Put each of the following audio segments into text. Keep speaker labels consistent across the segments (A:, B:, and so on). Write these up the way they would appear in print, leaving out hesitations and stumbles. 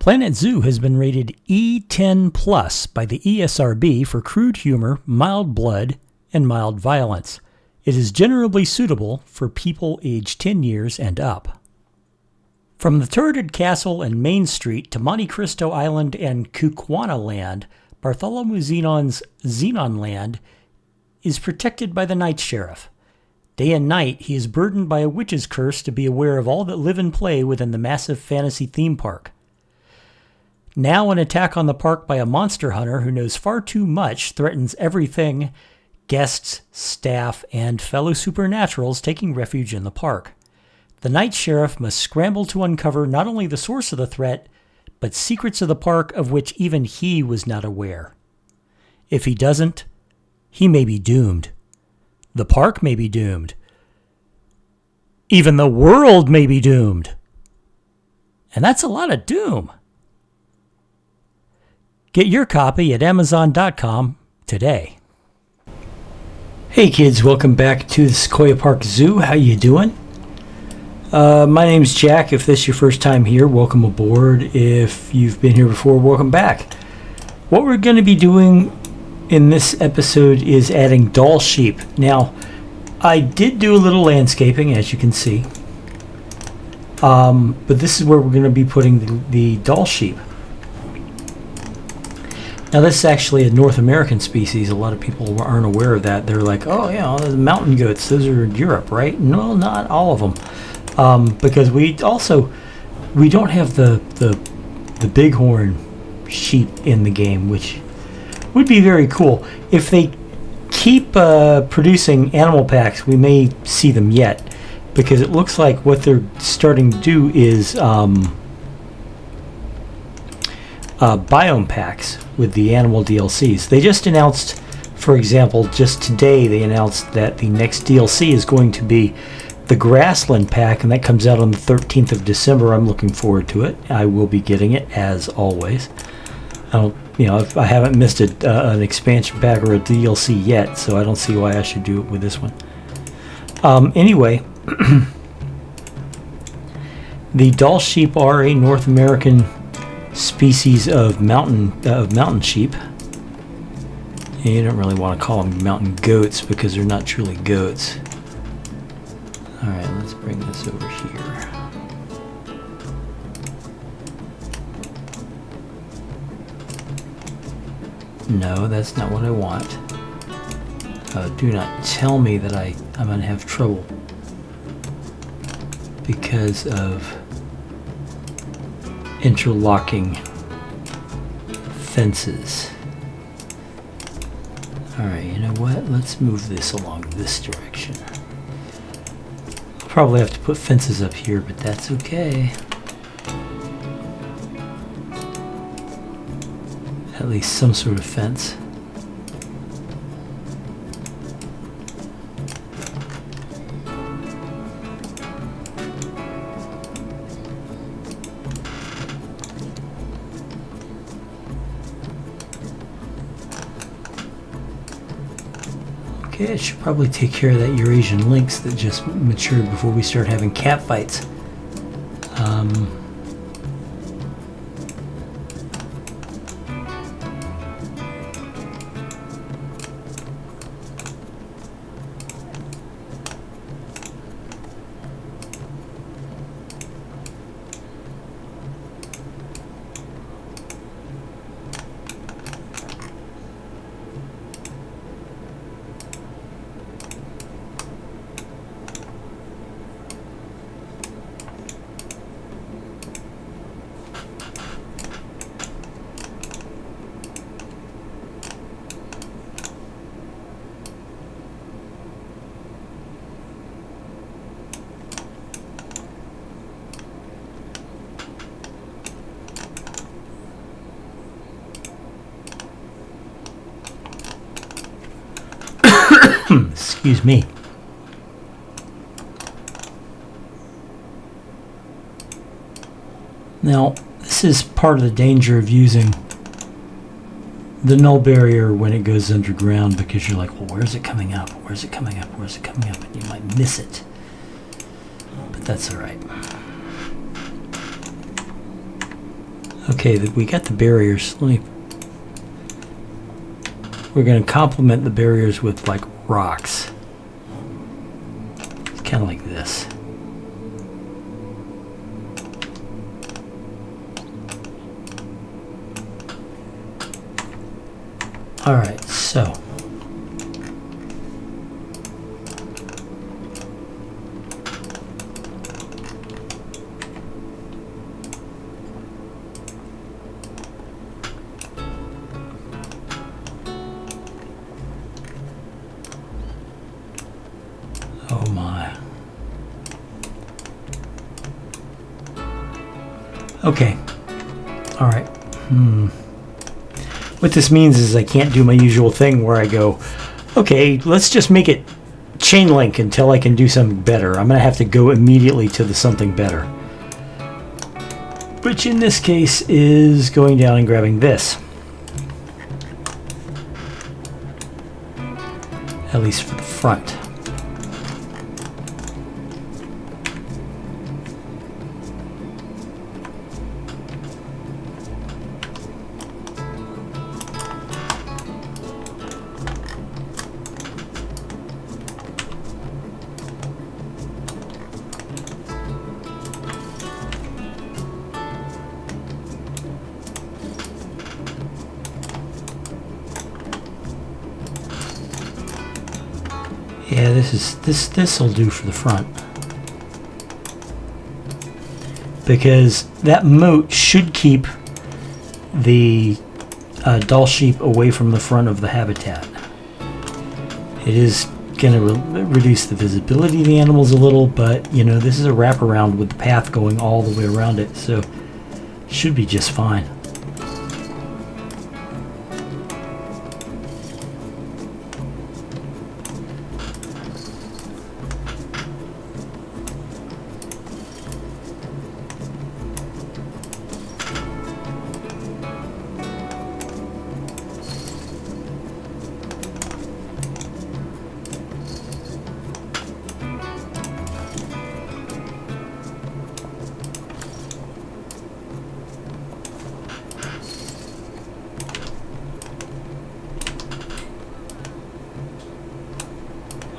A: Planet Zoo has been rated E10 Plus by the ESRB for crude humor, mild blood, and mild violence. It is generally suitable for people aged 10 years and up. From the turreted castle and Main Street to Monte Cristo Island and Kukwana Land, Bartholomew Zenon's Zenon Land is protected by the Night Sheriff. Day and night, he is burdened by a witch's curse to be aware of all that live and play within the massive fantasy theme park. Now an attack on the park by a monster hunter who knows far too much threatens everything, guests, staff, and fellow supernaturals taking refuge in the park. The Night Sheriff must scramble to uncover not only the source of the threat, but secrets of the park of which even he was not aware. If he doesn't, he may be doomed. The park may be doomed. Even the world may be doomed. And that's a lot of doom. Get your copy at Amazon.com today. Hey kids, welcome back to the Sequoia Park Zoo. How you doing? My name's Jack. If this is your first time here, welcome aboard. If you've been here before, welcome back. What we're going to be doing in this episode is adding Dall Sheep. Now, I did do a little landscaping, as you can see. But this is where we're going to be putting the Dall Sheep. Now, this is actually a North American species. A lot of people aren't aware of that. They're like, oh, yeah, the mountain goats, those are Europe, right? No, not all of them. Because we don't have the bighorn sheep in the game, which would be very cool. If they keep producing animal packs, we may see them yet, because it looks like what they're starting to do is biome packs with the animal DLCs. They just announced, for example, just today they announced that the next DLC is going to be the Grassland pack, and that comes out on the 13th of December. I'm looking forward to it. I will be getting it as always. I haven't missed an expansion pack or a DLC yet, so I don't see why I should do it with this one. Anyway, the Dall Sheep are a North American species of mountain sheep. And you don't really want to call them mountain goats because they're not truly goats. All right, let's bring this over here. No, that's not what I want. Do not tell me that I'm going to have trouble because of interlocking fences. Alright, you know what? Let's move this along this direction. I'll probably have to put fences up here, but that's okay. At least some sort of fence. Okay, it should probably take care of that Eurasian lynx that just matured before we start having cat fights. Excuse me. Now, this is part of the danger of using the null barrier when it goes underground, because you're like, well, where's it coming up? Where's it coming up? Where's it coming up? And you might miss it. But that's all right. Okay, we got the barriers. We're going to complement the barriers with like rocks. It's kind of like this. All right, so oh my. Okay. All right. What this means is I can't do my usual thing where I go, okay, let's just make it chain link until I can do something better. I'm going to have to go immediately to the something better. Which in this case is going down and grabbing this. At least for the front. Yeah, this'll do for the front. Because that moat should keep the Dall sheep away from the front of the habitat. It is going to reduce the visibility of the animals a little, but you know, this is a wraparound with the path going all the way around it, so it should be just fine.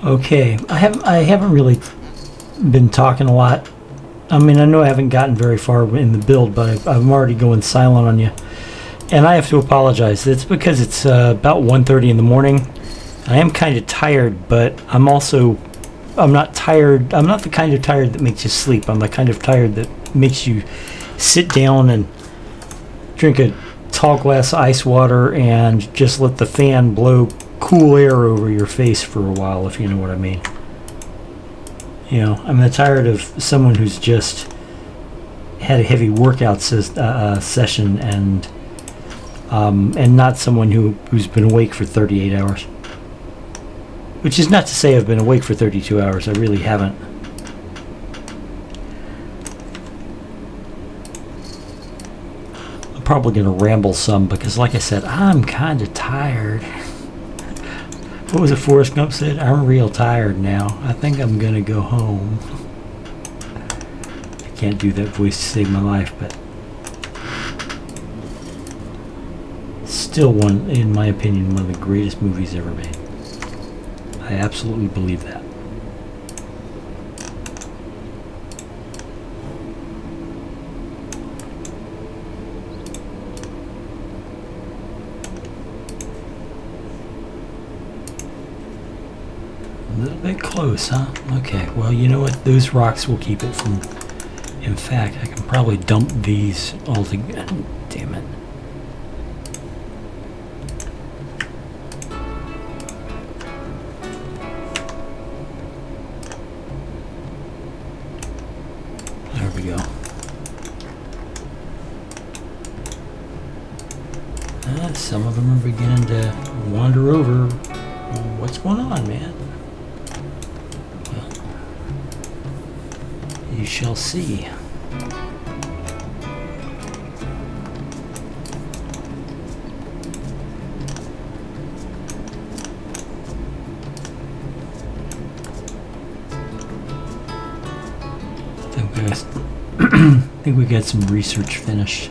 A: Okay, I haven't really been talking a lot. I mean, I know I haven't gotten very far in the build, but I'm already going silent on you. And I have to apologize. It's because it's about 1:30 in the morning. I am kind of tired, but I'm not tired. I'm not the kind of tired that makes you sleep. I'm the kind of tired that makes you sit down and drink a tall glass of ice water and just let the fan blow cool air over your face for a while, if you know what I mean. You know, I'm tired of someone who's just had a heavy workout session and not someone who's been awake for 38 hours. Which is not to say I've been awake for 32 hours. I really haven't. I'm probably going to ramble some because, like I said, I'm kind of tired. What was it Forrest Gump said? I'm real tired now. I think I'm going to go home. I can't do that voice to save my life, but still one, in my opinion, one of the greatest movies ever made. I absolutely believe that. A little bit close, huh? Okay, well, you know what? Those rocks will keep it from... In fact, I can probably dump these all together. Damn it. There we go. Some of them are beginning to wander over. What's going on, man? Well, you shall see. I think we got some research finished.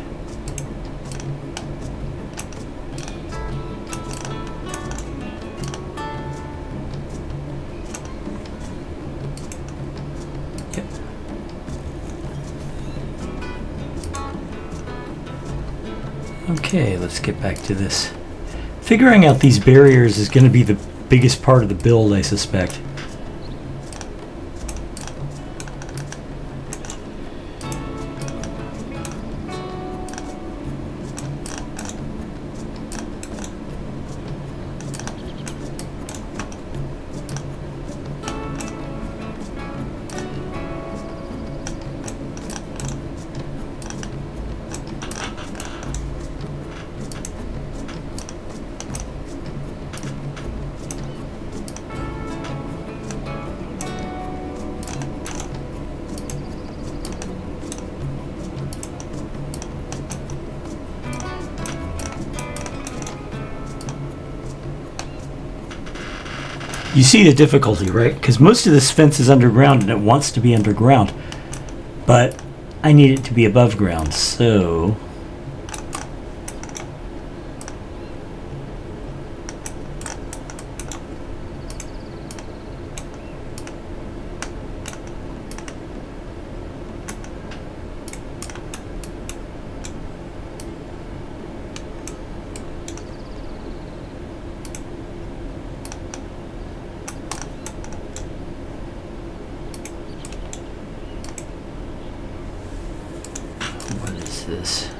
A: Okay, let's get back to this. Figuring out these barriers is going to be the biggest part of the build, I suspect. You see the difficulty, right? Because most of this fence is underground and it wants to be underground. But I need it to be above ground, so... this.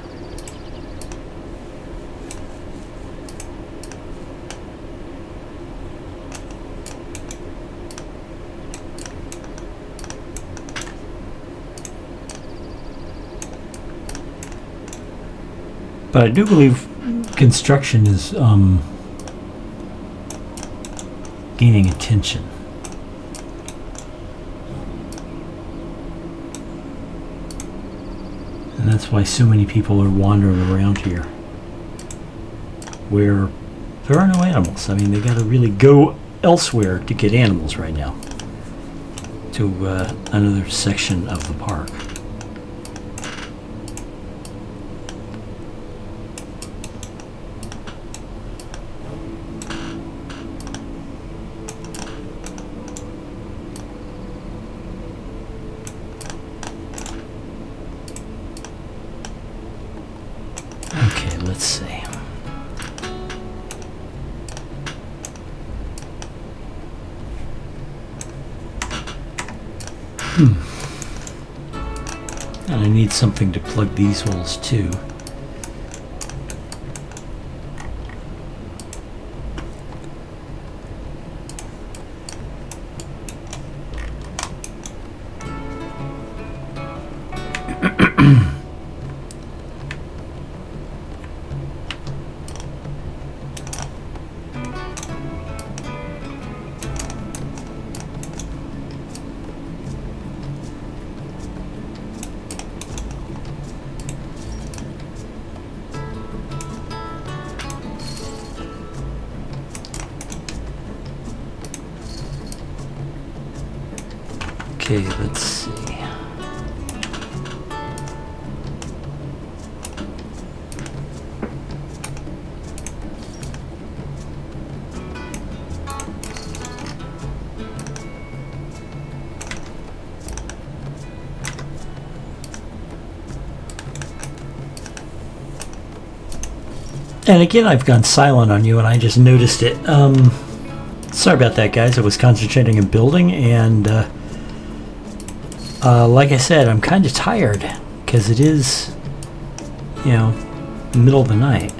A: But I do believe construction is gaining attention. And that's why so many people are wandering around here, where there are no animals. I mean, they got to really go elsewhere to get animals right now, to another section of the park. Let's see. And I need something to plug these holes too. Okay, let's see. And again, I've gone silent on you and I just noticed it. Sorry about that, guys. I was concentrating on building, and like I said, I'm kind of tired because it is, you know, the middle of the night.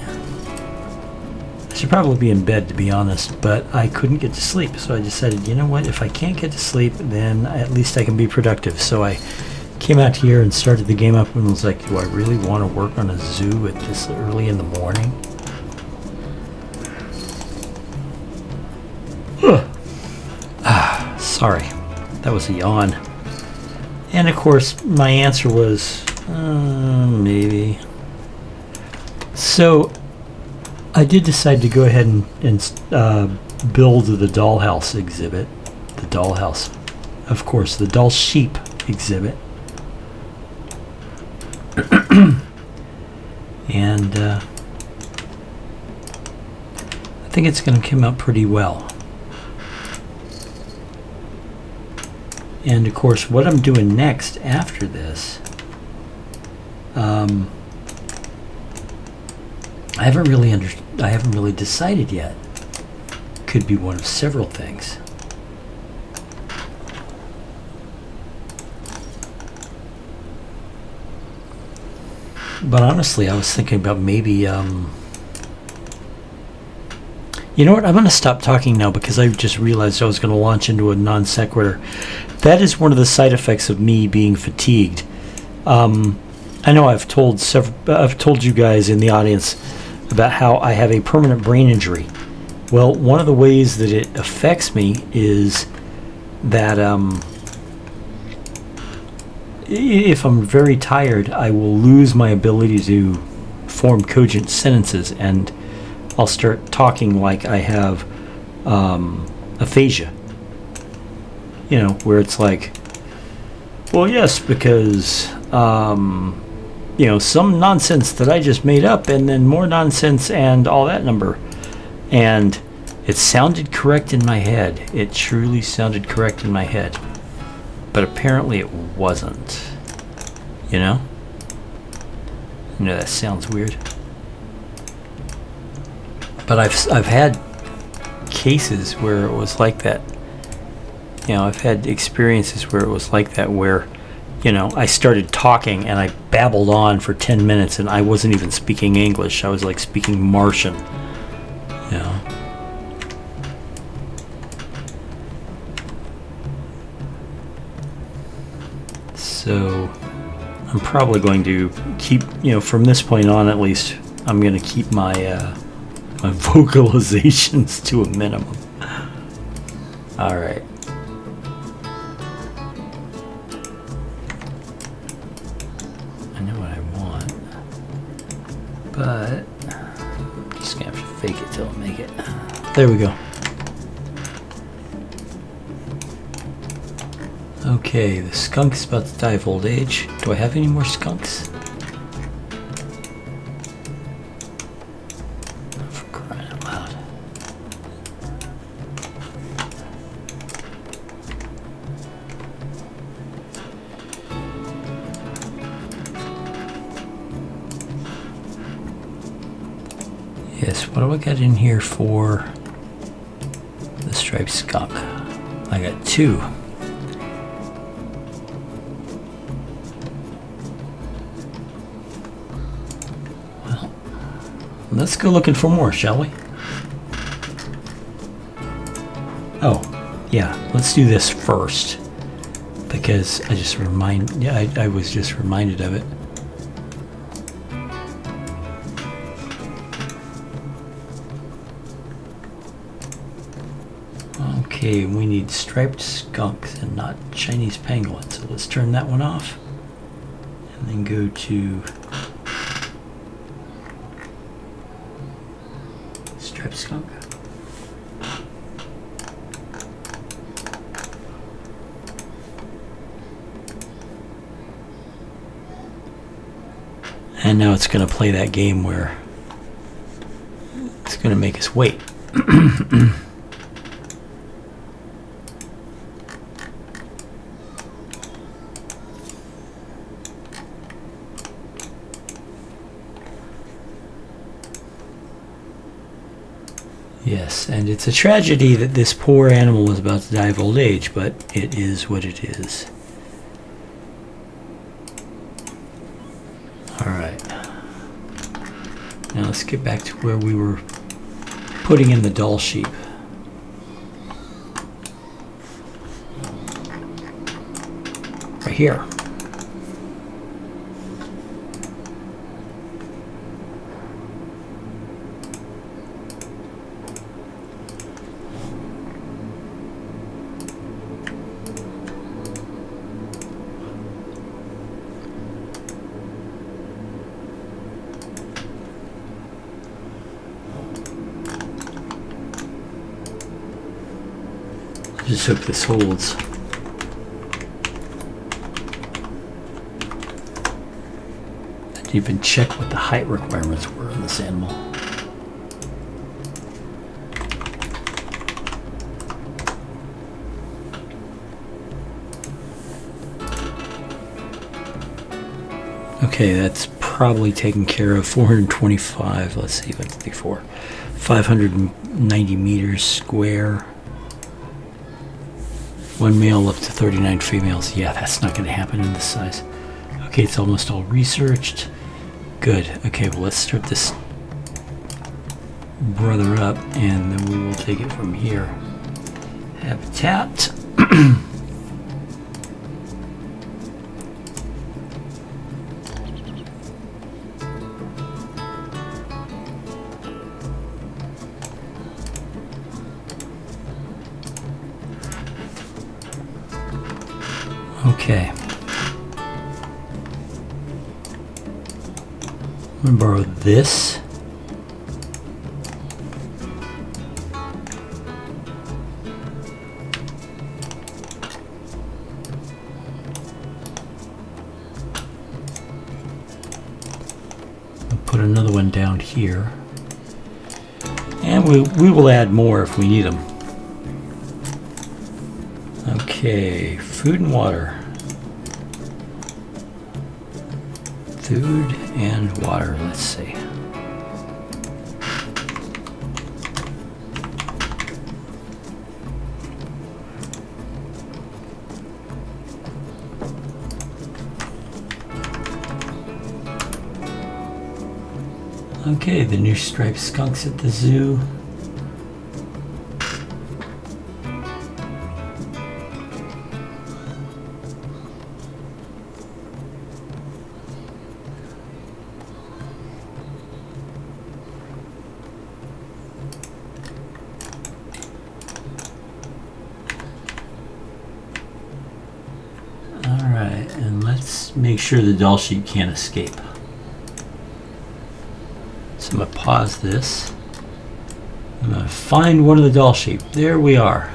A: I should probably be in bed, to be honest, but I couldn't get to sleep, so I decided, you know what, if I can't get to sleep, then at least I can be productive. So I came out here and started the game up and was like, do I really want to work on a zoo at this early in the morning? Sorry, that was a yawn. And of course, my answer was, maybe. So, I did decide to go ahead and build the dollhouse exhibit. The dollhouse. Of course, the Dall Sheep exhibit. And I think it's going to come out pretty well. And of course, what I'm doing next after this I haven't really decided yet. Could be one of several things. But honestly, I was thinking about maybe, you know what? I'm going to stop talking now because I just realized I was going to launch into a non sequitur. That is one of the side effects of me being fatigued. I know I've told you guys in the audience about how I have a permanent brain injury. Well, one of the ways that it affects me is that if I'm very tired, I will lose my ability to form cogent sentences, and I'll start talking like I have aphasia. You know, where it's like, well, yes, because you know, some nonsense that I just made up, and then more nonsense, and all that number. And it sounded correct in my head. It truly sounded correct in my head. But apparently it wasn't. You know? You know, that sounds weird. But I've had cases where it was like that. You know, I've had experiences where it was like that, where, you know, I started talking and I babbled on for 10 minutes and I wasn't even speaking English. I was like speaking Martian. You know? So I'm probably going to keep, you know, from this point on at least, I'm going to keep my my vocalizations to a minimum. All right. I know what I want, but I'm just going to have to fake it till I make it. There we go. Okay, the skunk is about to die of old age. Do I have any more skunks? Oh, for crying out loud. Yes, what do I got in here for the striped skunk? I got 2. Let's go looking for more, shall we? Oh, yeah. Let's do this first, because I was just reminded of it. Okay, we need striped skunks and not Chinese pangolins. So let's turn that one off, and then go to striped skunk. And now it's going to play that game where it's going to make us wait. Yes, and it's a tragedy that this poor animal is about to die of old age, but it is what it is. Alright. Now let's get back to where we were putting in the Dall sheep. Right here. Just hope this holds. I didn't even check what the height requirements were on this animal. Okay, that's probably taken care of. 425, let's see what's before. 590 meters square. One male up to 39 females. Yeah, that's not going to happen in this size. Okay, it's almost all researched. Good. Okay, well, let's start this brother up, and then we will take it from here. Habitat. Okay. I'm going to borrow this. I'll put another one down here. And we will add more if we need them. Okay, food and water. Food and water, let's see. Okay, the new striped skunks at the zoo. Alright, and let's make sure the Dall Sheep can't escape. So I'm going to pause this. I'm going to find one of the Dall Sheep. There we are.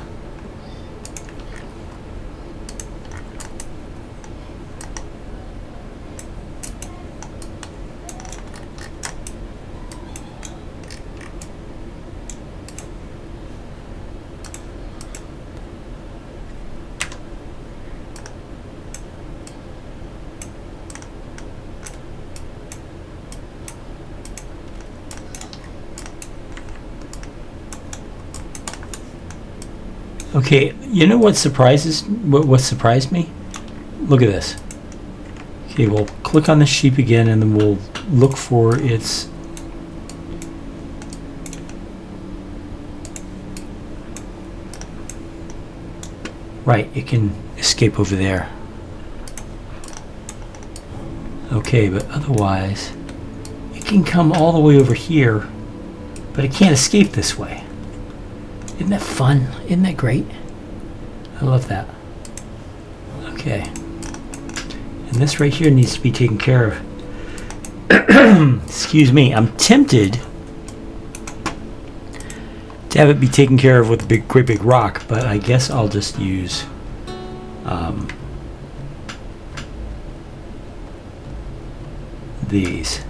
A: Okay, you know what surprised me? Look at this. Okay, we'll click on the sheep again, and then we'll look for its right, it can escape over there. Okay, but otherwise it can come all the way over here, but it can't escape this way. Isn't that fun? Isn't that great? I love that. Okay. And this right here needs to be taken care of. Excuse me. I'm tempted to have it be taken care of with a great big rock, but I guess I'll just use these.